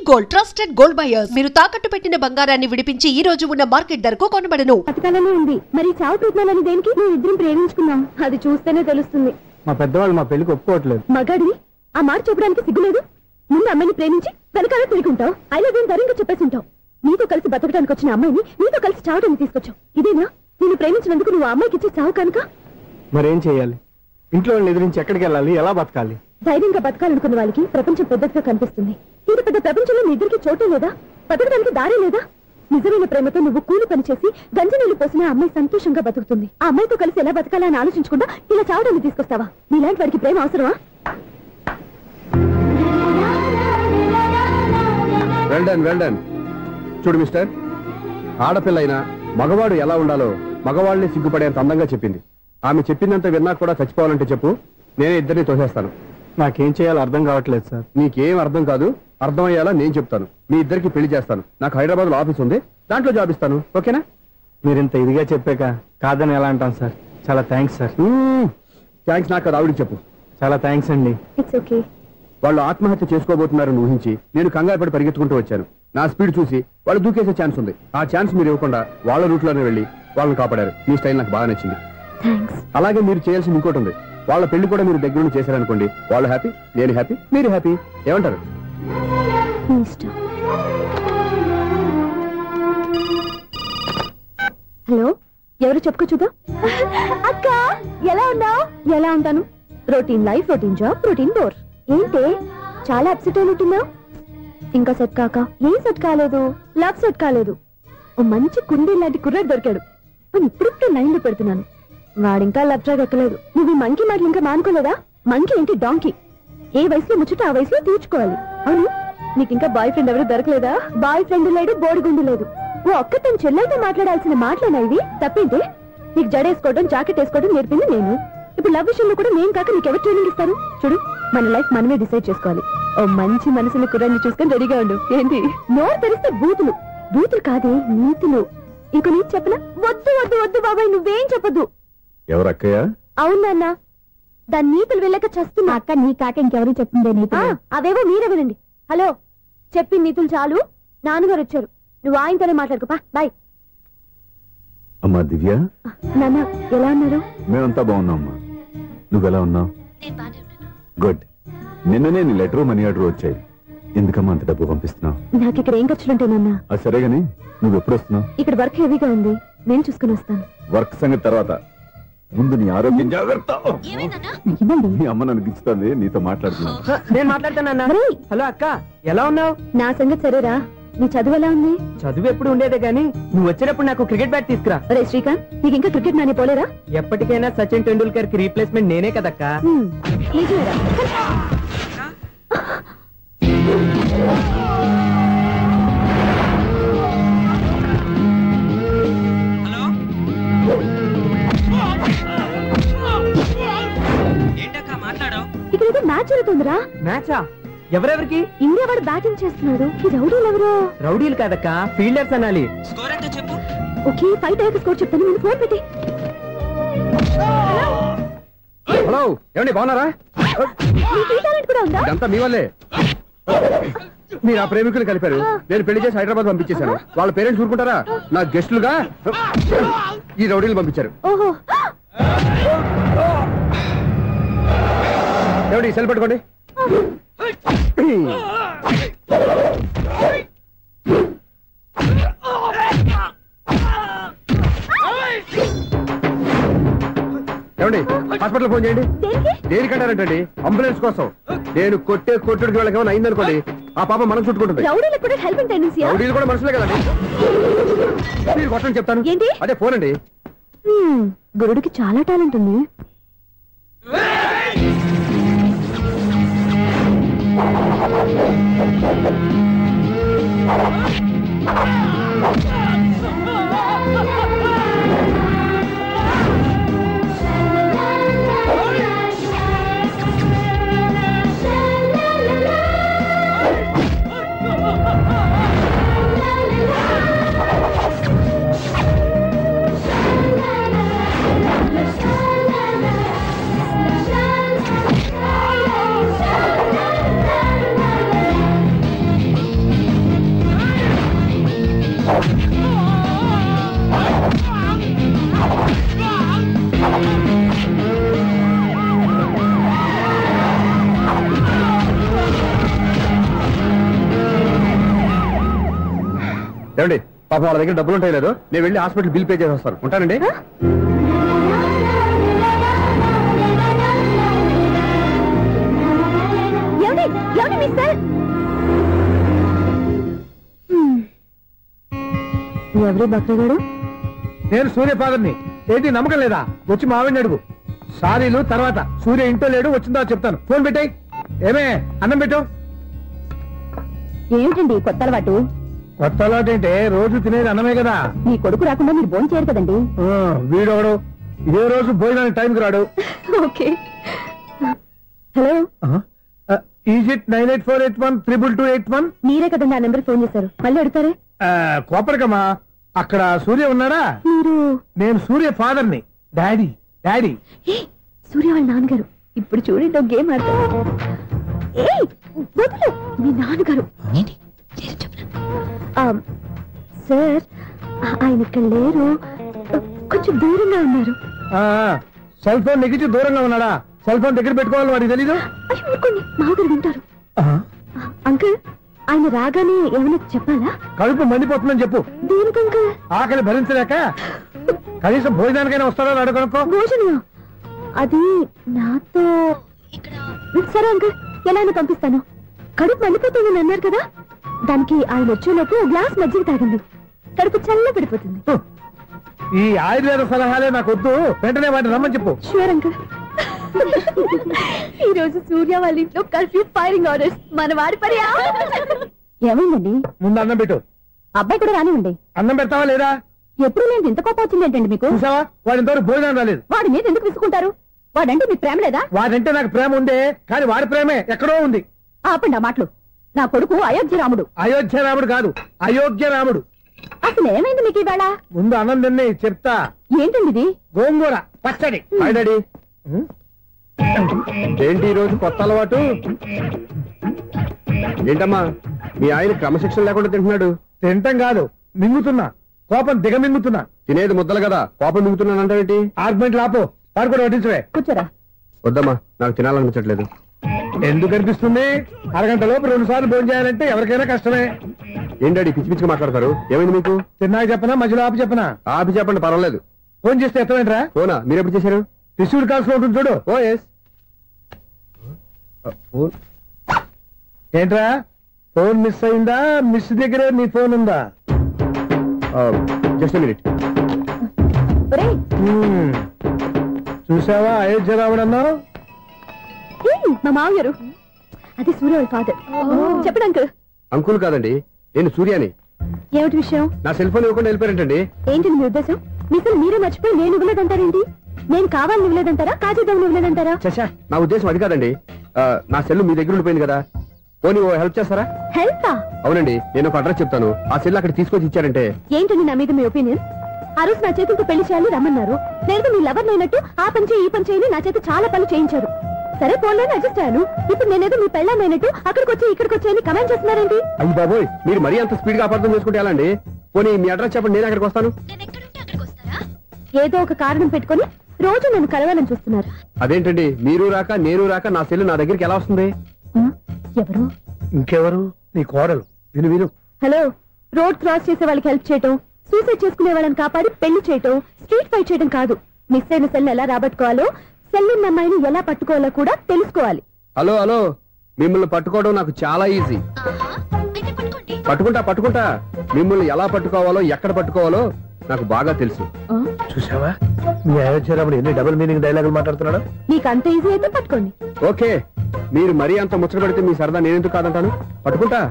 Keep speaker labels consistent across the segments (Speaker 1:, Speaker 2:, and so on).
Speaker 1: Gold trusted gold buyers మీరు తాకట్టు పెట్టిన బంగారాన్ని విడిపించి ఈ రోజు ఉన్న మార్కెట్ ధరకు కొనబడను.
Speaker 2: పథకాలనే ఉంది. మరి చావు ట్రీట్మెంట్ దేనికి? మేము ఇద్దరం ప్రేమించుకున్నాం. అది చూస్తేనే తెలుస్తుంది.
Speaker 3: మా పెద్దవాళ్ళు మా పెళ్లికి ఒప్పుకోవట్లేదు.
Speaker 2: మగాడివి ఆ మాట చెప్పడానికి సిగ్గులేదు? ముందు అమ్మాయిని ప్రేమించి వెనకాల తిరుగుంటావు. ఐ లవ్ యూ ధైర్యంగా చెప్పేసి ఉంటావు. నీతో కలిసి బతకడానికి వచ్చిన అమ్మాయిని నీతో కలిసి చావడానికి తీసుకొచ్చావు. ఇదేనా నేను ప్రేమించినందుకు నువ్వు అమ్మాయికి ఇచ్చే చావు కనుక?
Speaker 3: మరేం చేయాలి? ఇంట్లో వాళ్ళని ఎదిరించి ఎక్కడికి వెళ్ళాలి? ఎలా బతకాలి?
Speaker 2: ధైర్యంగా బతకాలనుకున్న వాళ్ళకి ప్రపంచం పెద్దగా కనిపిస్తుంది. ఇంత పెద్ద ప్రపంచంలో మీ ఇద్దరికి చోటే లేదా? బతకడానికి దారే లేదా? నిజమైన ప్రేమతో నువ్వు కూలి పని చేసి గంజనీళ్లు పోసిన అమ్మాయి సంతోషంగా బతుకుతుంది. ఆ అమ్మాయితో కలిసి ఎలా బతకాలని ఆలోచించకుండా ఇలా చావడాన్ని తీసుకొస్తావా? నీలాంటి వాడికి ప్రేమ అవసరమా?
Speaker 4: వెల్డన్ చూడు మిస్టర్, ఆడపిల్ల అయినా మగవాడు ఎలా ఉండాలో మగవాళ్ళని సిగ్గుపడేంత అందంగా చెప్పింది. ఆమె చెప్పిందంత విన్నా కూడా చచ్చిపోవాలంటే చెప్పు, నేనే ఇద్దరిని తోసేస్తాను.
Speaker 3: నాకేం చేయాలో అర్థం కావట్లేదు సార్.
Speaker 4: నీకేం అర్థం కాదు, అర్థమయ్యేలా నేను చెప్తాను. మీ ఇద్దరికి పెళ్లి చేస్తాను. నాకు హైదరాబాద్ లో ఆఫీస్ ఉంది, దాంట్లో జాబ్ ఇస్తాను. ఓకేనా?
Speaker 3: మీరు ఇంత ఇదిగా చెప్పాక కాదని ఎలా అంటాను సార్. చాలా థ్యాంక్స్ సార్.
Speaker 4: థ్యాంక్స్ నాకు ఆవిడికి చెప్పు.
Speaker 3: చాలా థ్యాంక్స్ అండి.
Speaker 2: It's okay.
Speaker 4: వాళ్ళు ఆత్మహత్య చేసుకోబోతున్నారని ఊహించి నేను కంగారు పడి పరిగెత్తుకుంటూ వచ్చాను. నా స్పీడ్ చూసి వాళ్ళు దూకేసే ఛాన్స్ ఉంది. ఆ ఛాన్స్ మీరు ఇవ్వకుండా వాళ్ళ రూట్ లోనే వెళ్ళి వాళ్ళని కాపాడారు. మీ స్టైల్ నాకు బాగా నచ్చింది. అలాగే మీరు చేయాల్సింది ఇంకోటి ఉంది. వాళ్ళ పెళ్లి కూడా మీరు దగ్గర నుండి చేశారనుకోండి, వాళ్ళు హ్యాపీ, నేను హ్యాపీ, మీరు హ్యాపీ. ఏమంటారు?
Speaker 2: హలో, ఎవరు చెప్పుకో చూద్దాం. అక్క ఎలా ఉన్నావు? ఎలా ఉంటాను? Routine life, routine job, routine bore. ఏంటి చాలా అప్సెట్ అయినట్టున్నావు? ఇంకా సెట్ కాక? ఏం సెట్ కాలేదు? లవ్ సెట్ కాలేదు. ఓ మంచి కుండీ లాంటి కుర్రాడు దొరికాడు. ఇప్పుడు లైన్ లో పెడుతున్నాను. వాడింకా లవ్ ట్రాక్ ఎక్కలేదు. నువ్వు ఈ మంకీ మాటలు ఇంకా మానుకోలేదా? మంకీ ఏంటి డాంకీ. ఏ వయసులో ముచ్చట ఆ వయసులో తీర్చుకోవాలి. అవును, నీకు ఇంకా బాయ్ ఫ్రెండ్ ఎవరు దొరకలేదా? బాయ్ ఫ్రెండ్ లేడు, బోడిగుండు లేదు. ఓ ఒక్క తన చెల్లెలతో మాట్లాడాల్సిన మాటలేనా ఇవి? తప్పేంటి? నీకు జడేసుకోవడం, జాకెట్ వేసుకోవడం నేర్పింది నేను. ఇప్పుడు లవ్ విషయంలో కూడా నేను కాక నీకెవరు ట్రైనింగ్ ఇస్తారు? చూడు, మన లైఫ్ మనమే డిసైడ్ చేసుకోవాలి. ఓ మంచి మనసుని కుర్రాన్ని చూసుకొని రెడీగా ఉండు. ఏంటి నోరు తెరిస్తే బూతులు? బూతులు కాదే, నీతులు. ఇంకో నీకు చెప్పనా? వద్దు వద్దు వద్దు బాబాయ్, నువ్వేం చెప్పొద్దు.
Speaker 4: ఎవరక్కయ్య?
Speaker 2: అవునన్న, దాని నీతులు వెళ్ళక చస్తున్నా. అక్క నీ కాక ఇంకెవరు చెప్పిందే నీతులు? అవేవో మీరే వినండి. హలో, చెప్పిన నీతులు చాలు. నాన్నగారు వచ్చారు, నువ్వు ఆయనతోనే మాట్లాడుకోపా. బాయ్.
Speaker 4: అమ్మా దివ్య,
Speaker 2: నాన్న ఎలా ఉన్నారు?
Speaker 4: మేమంతా బాగున్నాం అమ్మా. నువ్వెలా ఉన్నావు? గుడ్. నిన్ననే నీ లెటర్, మనీ ఆర్డర్ వచ్చాయి. ఎందుకమ్మా అంత డబ్బు పంపిస్తున్నావు?
Speaker 2: నాకు ఇక్కడ ఏం ఖర్చులుంటాయి నాన్న.
Speaker 4: అది సరేగాని నువ్వు ఎప్పుడు వస్తున్నావు?
Speaker 2: ఇక్కడ వర్క్ హెవీగా ఉంది, నేను చూసుకుని వస్తాను.
Speaker 4: వర్క్ సంగతి తర్వాత, ముందు నీ ఆరోగ్యం జాగ్రత్త. నీ అమ్మ నన్ను గిచ్చుతుంది, నీతో మాట్లాడుతున్నాను.
Speaker 3: నేను మాట్లాడతానన్నా. హలో అక్క, ఎలా ఉన్నావు?
Speaker 2: నా సంగతి సరేరా, నీ చదువు ఎలా ఉంది?
Speaker 3: చదువు ఎప్పుడు ఉండేదే గానీ నువ్వు వచ్చేటప్పుడు నాకు క్రికెట్ బ్యాట్ తీసుకురా.
Speaker 2: రే శ్రీకాంత్, నీకు ఇంకా క్రికెట్ నాని పోలేరా?
Speaker 3: ఎప్పటికైనా సచిన్ టెండూల్కర్ కి రీప్లేస్మెంట్ నేనే కదక్క.
Speaker 2: నిజమేరా? ఇక్కడైతే మ్యాచ్ జరుగుతుందిరా.
Speaker 3: మ్యాచా? ఎవరెవరికి?
Speaker 2: ఇండియా వాడు బ్యాటింగ్ చేస్తున్నాడు. ఈ రౌడీలు ఎవరు?
Speaker 3: రౌడీలు కాదక్క, ఫీల్డర్స్ అనాలి.
Speaker 5: స్కోర్ ఎంత చెప్పు.
Speaker 2: ఓకే, ఫైట్ అయ్యాక స్కోర్ చెప్తాను. ముందు ఫోన్ పెట్టి.
Speaker 4: హలో, ఏమండి బాగున్నారా?
Speaker 2: నీకు ఈ టాలెంట్ కూడా ఉందా?
Speaker 4: ఇదంతా మీ వల్లే. మీరు ఆ ప్రేమికులు కలిపారు, నేను పెళ్లి చేసి హైదరాబాద్ పంపించేశాను. వాళ్ళ పేరెంట్స్ ఊరుకుంటారా? నా గెస్టులుగా ఈ రౌడీలు పంపించారు.
Speaker 2: ఓహో,
Speaker 4: ఏమండి సెల్ పట్టుకోండి. ఏమండి హాస్పిటల్ ఫోన్ చేయండి. దేనికంటారంటండి? అంబులెన్స్ కోసం. నేను కొట్టుడికి వాళ్ళకి ఏమైనా అయిందనుకోండి, ఆ పాప మనం చుట్టుకుంటుంది. రౌడీలు కూడా మనుషులే కదండి. మీరు కొట్టని చెప్తాను.
Speaker 2: ఏంటి?
Speaker 4: అదే ఫోన్ అండి.
Speaker 2: గురుడికి చాలా టాలెంట్ ఉంది.
Speaker 4: ఏమండి పాపం వాళ్ళ దగ్గర డబ్బులు ఉంటాయి లేదు, నేను వెళ్ళి హాస్పిటల్ బిల్ పే చేసి వస్తాను. ఉంటానండి.
Speaker 2: ఎవరి బక్రగాడు?
Speaker 3: నేను సూర్య ఫాదర్ని. ఏంటి నమ్మకం లేదా? వచ్చి మావిని అడుగు. సారీలు తర్వాత. సూర్య ఇంట్లో లేడు, వచ్చిందో చెప్తాను. ఫోన్ పెట్టాయి. ఏమే అన్నం పెట్టు.
Speaker 2: ఏమిటండి కొత్త అలవాటు?
Speaker 3: కొత్త అలవాటు ఏంటే? రోజు తినేది అన్నమే కదా.
Speaker 2: మీ కొడుకు రాకుండా మీరు భోజనం చేయరు కదండి.
Speaker 3: వీడొకడు ఏ రోజు భోజనానికి టైంకి రాడు.
Speaker 2: ఓకే. Hello,
Speaker 3: is it 9848132281.
Speaker 2: మీరే కదండి ఆ నెంబర్ ఫోన్ చేశారు, మళ్ళీ అడుగుతారే?
Speaker 3: కోపరికమ్మా, అక్కడ సూర్య ఉన్నాడా?
Speaker 2: మీరు?
Speaker 3: నేను సూర్య ఫాదర్ని. Daddy daddy.
Speaker 2: సూర్య వాళ్ళ నాన్నగారు. ఇప్పుడు చూడండి గేమ్ ఆడతారు. మీ నాన్నగారు సార్, ఆయన ఇక్కడ లేరు, కొంచెం దూరంగా ఉన్నారు.
Speaker 3: సెల్ ఫోన్ నెగిచి దూరంగా ఉన్నాడా? సెల్ ఫోన్ దగ్గర పెట్టుకోవాలి, వాడికి తెలీదు.
Speaker 2: ఊరుకోండి, మామగారు వింటారు. అంకుల్, ఆయన రాగానే ఏమైనా చెప్పాలా?
Speaker 3: కడుపు మండిపోతుందని చెప్పు.
Speaker 2: దేనికి అంకుల్?
Speaker 3: ఆకలి భరించలేక కనీసం భోజనానికైనా వస్తాడో రాడు కనుక్కో.
Speaker 2: భోజనం అది నాతో. సరే అంకుల్, ఎలా అయినా పంపిస్తాను. కడుపు మండిపోతుందని అన్నారు కదా, దానికి ఆయన వచ్చేలోపు గ్లాస్ మజ్జిగ తాగండి, కడుపు చల్ల పడిపోతుంది.
Speaker 3: ఈ ఆయుర్వేద సలహాలే నాకు వద్దు, వెంటనే వాటిని రమ్మని చెప్పు.
Speaker 2: Sure uncle. ఈ రోజు సూర్య వాళ్ళ ఇంట్లో కర్ఫ్యూ ఫైరింగ్ ఆర్డర్స్. మన వాడి పని ఏమైందండి?
Speaker 3: ముందు అన్నం పెట్టు.
Speaker 2: అబ్బాయి కూడా రానివ్వండి.
Speaker 3: అన్నం పెడతావా లేదా?
Speaker 2: ఎప్పుడు నేను ఇంత కోపం వచ్చింది ఏంటండి మీకు?
Speaker 3: చూసావా, వాడి ఇంతవరకు భోజనం రాలేదు.
Speaker 2: వాడి మీద ఎందుకు విసుకుంటారు? వాడంటే మీకు ప్రేమ లేదా?
Speaker 3: వాడంటే నాకు ప్రేమ ఉండే, కానీ వాడి ప్రేమే ఎక్కడో ఉంది.
Speaker 2: ఆపండి ఆ మాటలు. నా కొడుకు అయోధ్య రాముడు.
Speaker 3: అయోధ్య రాముడు కాదు, అయోగ్య రాముడు.
Speaker 2: అసలు ఏమైంది మీకు ఈవేళ?
Speaker 3: ముందు అన్నం తిని చెప్తా.
Speaker 2: ఏంటండి ఇది?
Speaker 3: గోంగూర పచ్చడి.
Speaker 4: Hi daddy. ఏంటి ఈ రోజు కొత్త అలవాటు? ఏంటమ్మా, మీ ఆయన క్రమశిక్షణ లేకుండా తింటున్నాడు?
Speaker 3: తింటం కాదు, మింగుతున్నా. కోపం దిగమింగుతున్నా.
Speaker 4: తినేది ముద్దలు కదా, కోపం మింగుతున్నాను అంటావేంటి?
Speaker 3: ఆర్గ్యుమెంట్ లాపో, వాడు కూడా వడ్డించవే.
Speaker 2: కూర్చోరా.
Speaker 4: వద్దమ్మా, నాకు తినాలనిపించట్లేదు.
Speaker 3: ఎందుకు అనిపిస్తుంది? అరగంట లోపు 2 సార్లు భోజనం చేయాలంటే ఎవరికైనా కష్టమే.
Speaker 4: ఏం డాడీ పిచ్చి పిచ్చిగా మాట్లాడతారు? ఏమైంది మీకు?
Speaker 3: తిన్నాక చెప్పనా, మధ్యలో ఆపి చెప్పనా?
Speaker 4: ఆపి చెప్పండి, పర్వాలేదు.
Speaker 3: ఫోన్ చేస్తే ఎత్తమేంట్రా?
Speaker 4: ఫోనా? మీరు ఎప్పుడు చేశారు?
Speaker 3: రిసీవ్డ్ కాల్స్ లో ఉంటుంది చూడు.
Speaker 4: ఓ ఎస్.
Speaker 3: ఏంట్రా, ఫోన్ మిస్ అయిందా? మిస్ దగ్గరే నీ ఫోన్ ఉందా?
Speaker 4: Just minute.
Speaker 3: చూసావా, అయోధ్య రాముడు అన్నావు.
Speaker 2: మా మామగారు. అది సూర్య వాళ్ళ ఫాదర్. చెప్పండి అంకుల్.
Speaker 4: అంకుల్ కాదండి, నేను సూర్యాని.
Speaker 2: ఏమిటి విషయం?
Speaker 4: నా సెల్ ఫోన్ ఇవ్వకుండా వెళ్ళిపోయారంటండి.
Speaker 2: ఏంటి మీ ఉద్దేశం? మీకు మీరే మర్చిపోయి నేను ఇవ్వలేదంటారేంటి? నేను కావాలని ఇవ్వలేదంటారా, కాజేద్దామని ఇవ్వలేదంటారా?
Speaker 4: చచ్చా, నా ఉద్దేశం అది కాదండి. నా సెల్ మీ దగ్గర ఉండిపోయింది కదా, పోనీ హెల్ప్ చేస్తారా?
Speaker 2: హెల్పా?
Speaker 4: అవునండి, నేను ఒక అడ్రస్ చెప్తాను, ఆ సెల్ అక్కడ తీసుకొచ్చి ఇచ్చారంటే.
Speaker 2: ఏంటండి నా మీద మీ ఒపీనియన్? ఆ రోజు నా చేతులతో పెళ్లి చేయాలి రమ్మన్నారు. నేను మీ లవర్ అయినట్టు ఆ పని చేయి ఈ పని చేయని నా చేత చాలా పనులు చేయించారు. సరే పోలేని అడ్జస్ట్ అయ్యాను. ఇప్పుడు నేనేదో మీ పెళ్ళామైనట్టు అక్కడికి వచ్చి ఇక్కడికి వచ్చి కమెంట్ చేస్తున్నారేంటి?
Speaker 4: అయ్యి బాబోయ్, మీరు మరీ అంత స్పీడ్ గా అపార్థం చేసుకుంటే ఎలా అండి? పోనీ మీ అడ్రస్ చెప్పండి, నేను అక్కడికి వస్తాను.
Speaker 2: ఏదో ఒక కారణం పెట్టుకొని రోజు నన్ను కలవాలని చూస్తున్నారు.
Speaker 4: అదేంటండి, మీరు రాక నేను రాక నా సెల్ నా దగ్గరికి ఎలా వస్తుంది?
Speaker 2: ఎవరు?
Speaker 3: ఇంకెవరు? నీ కోడలు. విను విను.
Speaker 2: హలో, రోడ్ క్రాస్ చేసే వాళ్ళకి హెల్ప్ చేయటం, సూసైడ్ చేసుకునే వాళ్ళని కాపాడి పెళ్లి చేయటం, స్ట్రీట్ ఫైట్ చేయడం కాదు. మిస్ అయిన సెల్ ఎలా రాబట్టుకోవాలో, సెల్ ఉన్న అమ్మాయిని ఎలా పట్టుకోవాలో కూడా తెలుసుకోవాలి.
Speaker 4: హలో హలో, మిమ్మల్ని పట్టుకోవడం నాకు చాలా ఈజీ. పట్టుకుంటా. మిమ్మల్ని ఎలా పట్టుకోవాలో, ఎక్కడ పట్టుకోవాలో నాకు బాగా తెలుసు.
Speaker 3: చూసావా, మీ అయోధ్య రాముడు ఎన్ని డబుల్ మీనింగ్ డైలాగులు మాట్లాడుతున్నాడు.
Speaker 2: మీకు అంత ఈజీ అయితే పట్టుకోండి.
Speaker 4: ఓకే, మీరు మరీ అంత ముచ్చట పెడితే మీ సరదా నేనెందుకు కాదంటాను. పట్టుకుంటా.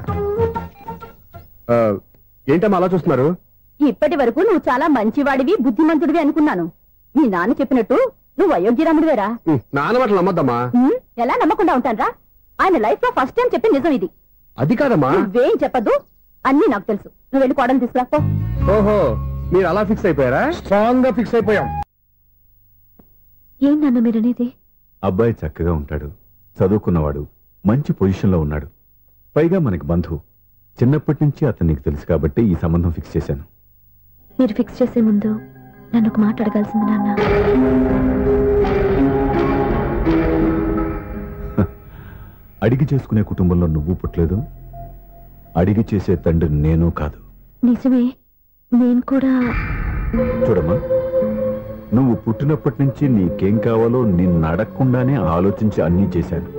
Speaker 4: ఏంటమ్మా అలా చూస్తున్నారు?
Speaker 2: ఇప్పటి వరకు నువ్వు చాలా మంచివాడివి, బుద్ధిమంతుడివి అనుకున్నాను. మీ నాన్న చెప్పినట్టు నువ్వు అయోగ్యరాముడివేరా?
Speaker 4: నాన్న మాటలు నమ్మద్దమ్మా.
Speaker 2: ఎలా నమ్మకుండా ఉంటానరా? ఆయన లైఫ్ లో ఫస్ట్ టైం చెప్పిన నిజం ఇది.
Speaker 4: అది కాదమ్మా.
Speaker 2: నువ్వేం చెప్పదు, అన్ని నాకు తెలుసు. నువ్వు వెళ్ళి కోడలు తీసుకురాపో.
Speaker 4: ఓహో, మీరు అలా ఫిక్స్ అయిపోయారా?
Speaker 3: స్ట్రాంగ్ గా ఫిక్స్ అయిపోయాం.
Speaker 2: ఏం నాన్న మీరనేది?
Speaker 5: అబ్బాయి చక్కగా ఉంటాడు, చదువుకున్నవాడు, మంచి పొజిషన్ లో ఉన్నాడు, పైగా మనకి బంధువు. చిన్నప్పటి నుంచి అతను నీకు తెలుసు కాబట్టి ఈ సంబంధం ఫిక్స్ చేశాను.
Speaker 2: మీరు ఫిక్స్ చేసే ముందు నన్ను ఒక మాట అడగాల్సింది నాన్న.
Speaker 5: అడిగి చేసుకునే కుటుంబంలో నువ్వు పుట్టలేదు, అడిగి చేసే తండ్రి నేను కాదు.
Speaker 2: నిజమే, నేను కూడా.
Speaker 5: చూడమ్మా, నువ్వు పుట్టినప్పటి నుంచి నీకేం కావాలో నిన్ను అడగకుండానే ఆలోచించి అన్నీ చేశాను.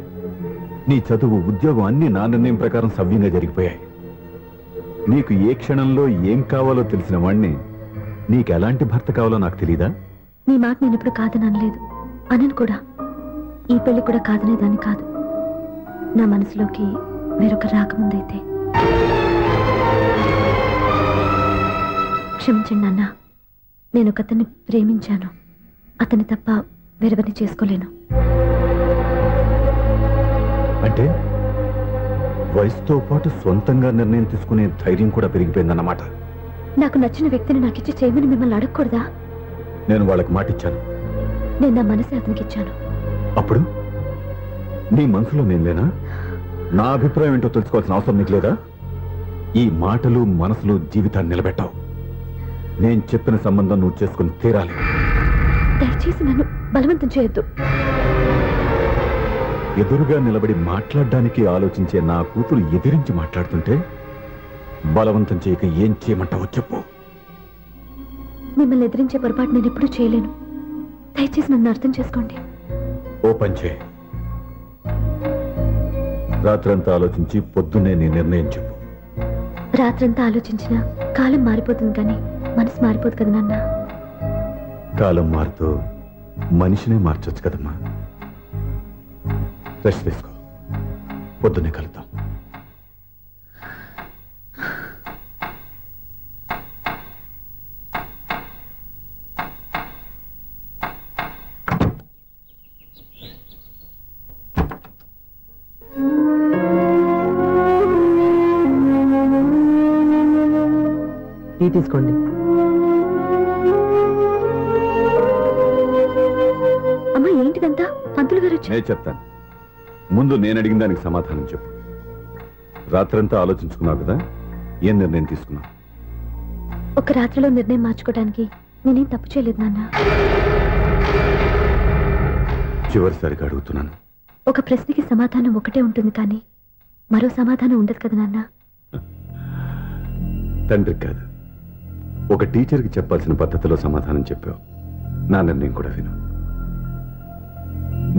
Speaker 5: నీ చదువు, ఉద్యోగం అన్నీ నా నిర్ణయం ప్రకారం సవ్యంగా జరిగిపోయాయి. నీకు ఏ క్షణంలో ఏం కావాలో తెలిసిన వాణ్ణి నీకు ఎలాంటి భర్త కావాలో నాకు తెలీదా?
Speaker 2: నీ మాట నేను ఇప్పుడు కాదని అనలేదు, అనను కూడా. ఈ పెళ్లి కూడా కాదనేదాన్ని కాదు. నా మనసులోకి వేరొక రాకముందైతే. క్షమించండి నాన్న, నేను ఒకతన్ని ప్రేమించాను. అతన్ని తప్ప వేరెవరిని చేసుకోలేను.
Speaker 5: అంటే వయసుతో పాటు సొంతంగా నిర్ణయం తీసుకునే ధైర్యం కూడా పెరిగిపోయిందన్నమాట.
Speaker 2: నాకు నచ్చిన వ్యక్తిని నాకిచ్చి చేయమని మిమ్మల్ని అడగకూడదా?
Speaker 5: నేను వాళ్ళకి మాటిచ్చాను.
Speaker 2: నేను నా మనసు అతనికి ఇచ్చాను.
Speaker 5: అప్పుడు నీ మనసులో నేను లేనా? నా అభిప్రాయం ఏంటో తెలుసుకోవాల్సిన అవసరం నీకు లేదా? ఈ మాటలు, మనసులు జీవితాన్ని నిలబెట్టావు. నేను చెప్పిన సంబంధం నువ్వు చేసుకుని తీరాలి.
Speaker 2: దయచేసి నన్ను బలవంతం చేయొద్దు.
Speaker 5: ఎదురుగా నిలబడి మాట్లాడడానికి ఆలోచించే నా కూతురు ఎదిరించి మాట్లాడుతుంటే బలవంతం చేయక ఏం చేయమంటావో చెప్పు.
Speaker 2: మిమ్మల్ని ఎదిరించే పొరపాటు నేను ఎప్పుడూ చేయలేను. దయచేసి నన్ను అర్థం చేసుకోండి.
Speaker 5: ఓ పంచే, రాత్రంతా ఆలోచించి పొద్దున్నే నీ నిర్ణయం చెప్పు.
Speaker 2: రాత్రంతా ఆలోచించినా కాలం మారిపోతుంది, కానీ మనసు మారిపోదు కదా నాన్న.
Speaker 5: కాలం మారుతూ మనిషినే మార్చొచ్చు కదమ్మా. రెస్ట్ తీసుకో, పొద్దున్నే కలుద్దాం.
Speaker 6: టీ తీసుకోండి.
Speaker 2: అమ్మా, ఏంటిదంతా? పంతులు గారు వచ్చి.
Speaker 5: నేను చెప్తాను. ముందు నేను అడిగిన దానికి సమాధానం చెప్పు. రాత్రంతా ఆలోచించుకున్నావు కదా, ఏం నిర్ణయం తీసుకున్నావు?
Speaker 2: ఒక రాత్రిలో నిర్ణయం మార్చుకోవడానికి నేనేం తప్పు చేయలేదు నాన్న.
Speaker 5: చివరిసారిగా అడుగుతున్నాను.
Speaker 2: ఒక ప్రశ్నకి సమాధానం ఒకటే ఉంటుంది, కానీ మరో సమాధానం ఉండదు కదా నాన్న.
Speaker 5: తండ్రికి కాదు, ఒక టీచర్కి చెప్పాల్సిన పద్ధతిలో సమాధానం చెప్పావు. నా నిర్ణయం కూడా విను.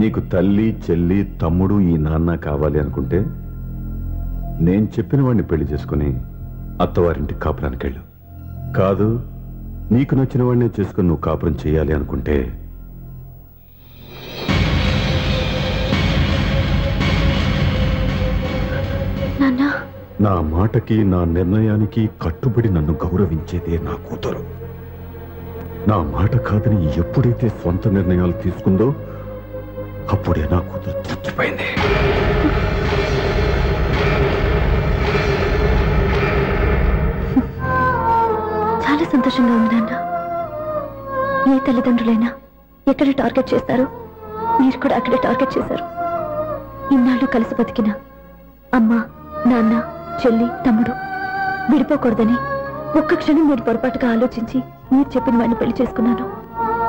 Speaker 5: నీకు తల్లి, చెల్లి, తమ్ముడు, ఈ నాన్న కావాలి అనుకుంటే నేను చెప్పిన వాడిని పెళ్లి చేసుకుని అత్తవారింటికి కాపురానికి వెళ్ళు. కాదు, నీకు నచ్చిన వాడినే చేసుకుని నువ్వు కాపురం చేయాలి అనుకుంటే
Speaker 2: నాన్న,
Speaker 5: నా మాటకి, నా నిర్ణయానికి కట్టుబడి నన్ను గౌరవించేదే నా కూతురు. నా మాట కాదని ఎప్పుడైతే సొంత నిర్ణయాలు తీసుకుందో అప్పుడే నా కూతురు చచ్చిపోయింది.
Speaker 2: చాలా సంతోషంగా ఉంది నాన్న. ఏ తల్లిదండ్రులైనా ఎక్కడ టార్గెట్ చేస్తారో మీరు కూడా అక్కడే టార్గెట్ చేశారు. ఇన్నాళ్ళు కలిసి బతికిన అమ్మ, నాన్న, చెల్లి, తమ్ముడు విడిపోకూడదని ఒక్క క్షణం నేను పొరపాటుగా ఆలోచించి మీరు చెప్పిన వాడిని పెళ్లి చేసుకున్నాను.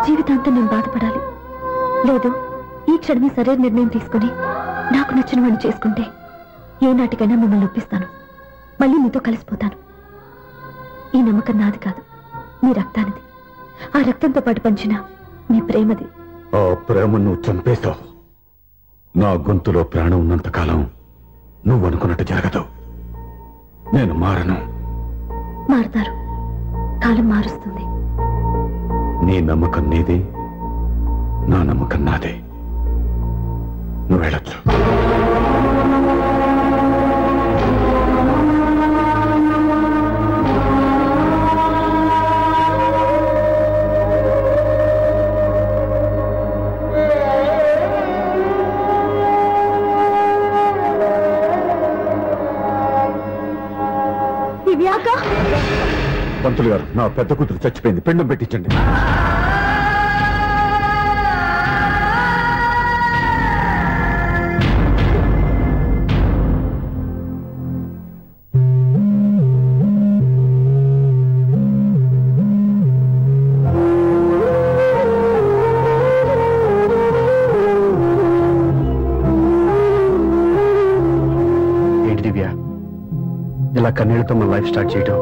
Speaker 2: జీవితాంతం నేను బాధపడాలి. లేదు, ఈ క్షణమే సరైన నిర్ణయం తీసుకుని నాకు నచ్చిన వాడిని చేసుకుంటే ఏ నాటికైనా మిమ్మల్ని ఒప్పిస్తాను. మళ్ళీ మీతో కలిసిపోతాను. ఈ నమ్మకం నాది కాదు, మీ రక్తానిది. ఆ రక్తంతో పాటు పంచిన మీ ప్రేమది.
Speaker 5: ఆ ప్రేమ నువ్వు చంపేశావు. నా గొంతులో ప్రాణం ఉన్నంతకాలం నువ్వు అనుకున్నట్టు జరగదు. నేను మారను.
Speaker 2: మారుతారు, కాలం మారుస్తుంది.
Speaker 5: నీ నమ్మకం నీది, నా నమ్మకం నాదే. నువ్వు వెళ్ళొచ్చు. పంతులు గారు, నా పెద్ద కూతురు చచ్చిపోయింది, పిండం పెట్టించండి.
Speaker 4: ఏంటి దివ్య, ఇలా కన్నీళ్లతో మన లైఫ్ స్టార్ట్ చేయటం?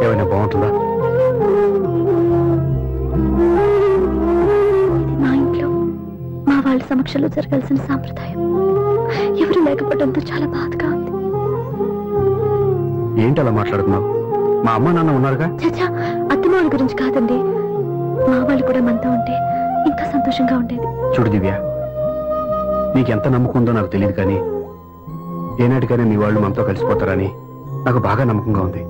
Speaker 4: ఏమైనా బాగుంటుందా?
Speaker 2: మా ఇంట్లో మా వాళ్ళ సమక్షంలో జరగాల్సిన సాంప్రదాయం ఎవరు లేకపోవడంతో చాలా బాధగా ఉంది.
Speaker 4: ఏంటి అలా మాట్లాడుతున్నావు? మా అమ్మ నాన్న ఉన్నారుగా.
Speaker 2: చచ్చా, అత్తమాల గురించి కాదండి. మా వాళ్ళు కూడా మనతో ఉంటే ఇంకా సంతోషంగా ఉండేది.
Speaker 4: చూడు దివ్య, నీకెంత నమ్మకం ఉందో నాకు తెలియదు, కానీ ఏనాటికైనా మీ వాళ్ళు మనతో కలిసిపోతారని నాకు బాగా నమ్మకంగా ఉంది.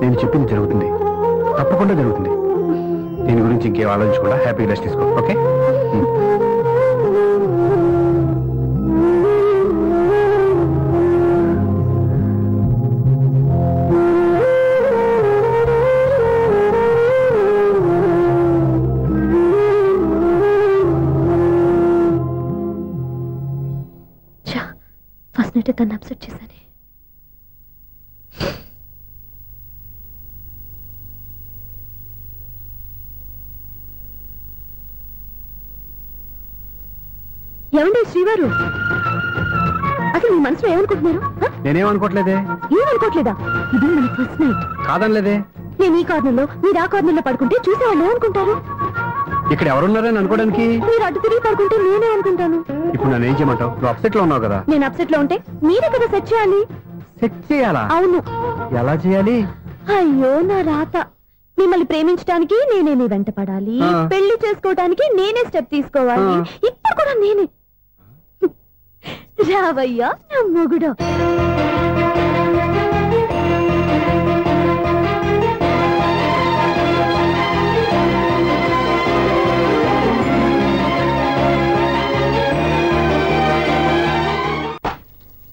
Speaker 4: నేను చెప్పింది జరుగుతుంది, తప్పకుండా జరుగుతుంది. దీని గురించి ఇంకేం ఆలోచించకుండా హ్యాపీ రెస్ట్ తీసుకో. ఓకే?
Speaker 2: ఫస్ట్ నైట్ తను అప్సెట్ చేశాను. ఏమండి శ్రీవారు, అసలు మీ మనసులో ఏమనుకుంటున్నారు?
Speaker 4: నేనేమనుకోవట్లేదే.
Speaker 2: ఏమనుకోవట్లేదా? ఇది మన ఫస్ట్ నైట్.
Speaker 4: కాదనలేదే.
Speaker 2: నేను ఈ కార్నర్లో మీరు ఆ కార్నర్లో పడుకుంటే చూసేవాళ్ళు ఏమనుకుంటారు?
Speaker 4: ఇక్కడ ఎవరున్నారని అనుకోవడానికి.
Speaker 2: మీరు అడ్డు తిరిగి పడుకుంటే నేనే అనుకుంటాను.
Speaker 4: ఇప్పుడు నన్ను ఏం చేయమంటావు? నువ్వు అప్సెట్ లో ఉన్నావు కదా.
Speaker 2: నేను అప్సెట్ లో ఉంటే మీరే కదా సెట్ చేయాలి.
Speaker 4: సెట్ చేయాలా?
Speaker 2: అవును.
Speaker 4: ఎలా చేయాలి?
Speaker 2: అయ్యో నా రాత. మిమ్మల్ని ప్రేమించడానికి నేనే మీ వెంట పడాలి, పెళ్లి చేసుకోవడానికి నేనే స్టెప్ తీసుకోవాలి. ఇప్పుడు కూడా నేనే. రావయ్యా నా మొగుడు.